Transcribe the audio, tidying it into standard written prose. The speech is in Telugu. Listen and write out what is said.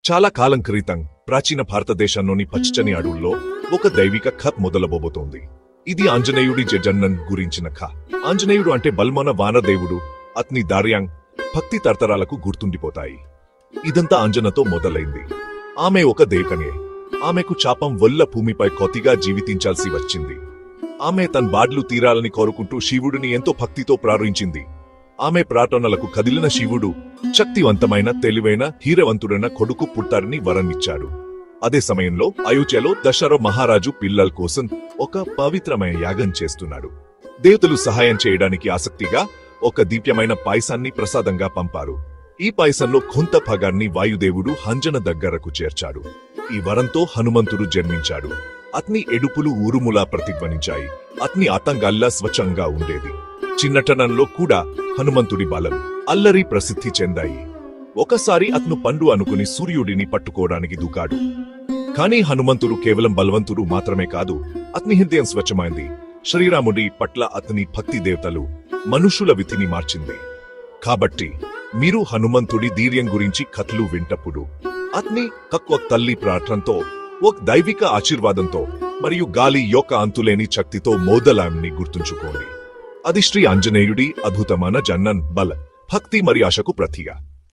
చాలా కాలం క్రితం ప్రాచీన భారతదేశంలోని పచ్చని అడవుల్లో ఒక దైవిక కథ మొదలబోబోతోంది. ఇది ఆంజనేయుడి జజన్నన్ గురించిన కథ. ఆంజనేయుడు అంటే బల్మన వానదేవుడు. అతని ధైర్యం, భక్తి తరతరాలకు గుర్తుండిపోతాయి. ఇదంతా అంజనతో మొదలైంది. ఆమె ఒక దేవకన్యే. ఆమెకు శాపం వల్ల భూమిపై కొద్దిగా జీవించాల్సి వచ్చింది. ఆమె తన బాధలు తీరాలని కోరుకుంటూ శివుడిని ఎంతో భక్తితో ప్రార్థించింది. ఆమె ప్రార్థనలకు కదిలిన శివుడు శక్తివంతమైన, తెలివైన, ధీరవంతుడైన కొడుకు పుట్టారని వరం ఇచ్చాడు. అదే సమయంలో అయోధ్యలో దశరథ మహారాజు పిల్లల కోసం ఒక పవిత్రమైన యాగం చేస్తున్నాడు. దేవతలు సహాయం చేయడానికి ఆసక్తిగా ఒక దివ్యమైన పాయసాన్ని ప్రసాదంగా పంపారు. ఈ పాయసంలో కొంత భాగాన్ని వాయుదేవుడు అంజన దగ్గరకు చేర్చాడు. ఈ వరంతో హనుమంతుడు జన్మించాడు. అతని ఎడుపులు ఊరుములా ప్రతిధ్వనించాయి. అతని ఆతంగాల్లా స్వచ్ఛంగా ఉండేది. చిన్నతనంలో కూడా హనుమంతుడి బలం, అల్లరి ప్రసిద్ధి చెందాయి. ఒకసారి అతను పండు అనుకుని సూర్యుడిని పట్టుకోవడానికి దూకాడు. కానీ హనుమంతుడు కేవలం బలవంతుడు మాత్రమే కాదు, అతని హృదయం స్వచ్ఛమైంది. శ్రీరాముడి పట్ల అతని భక్తి దేవతలు మనుషుల విధిని మార్చింది. కాబట్టి మీరు హనుమంతుడి ధైర్యం గురించి కథలు వింటప్పుడు అతని తక్కువ తల్లి ప్రార్థనతో, ఒక దైవిక ఆశీర్వాదంతో మరియు గాలి యొక్క అంతులేని శక్తితో మోదలాన్ని గుర్తుంచుకోండి. అది శ్రీ ఆంజనేయుడి అద్భుతమైన జన్నన్ బల, భక్తి మరియు ఆశకు ప్రతీక.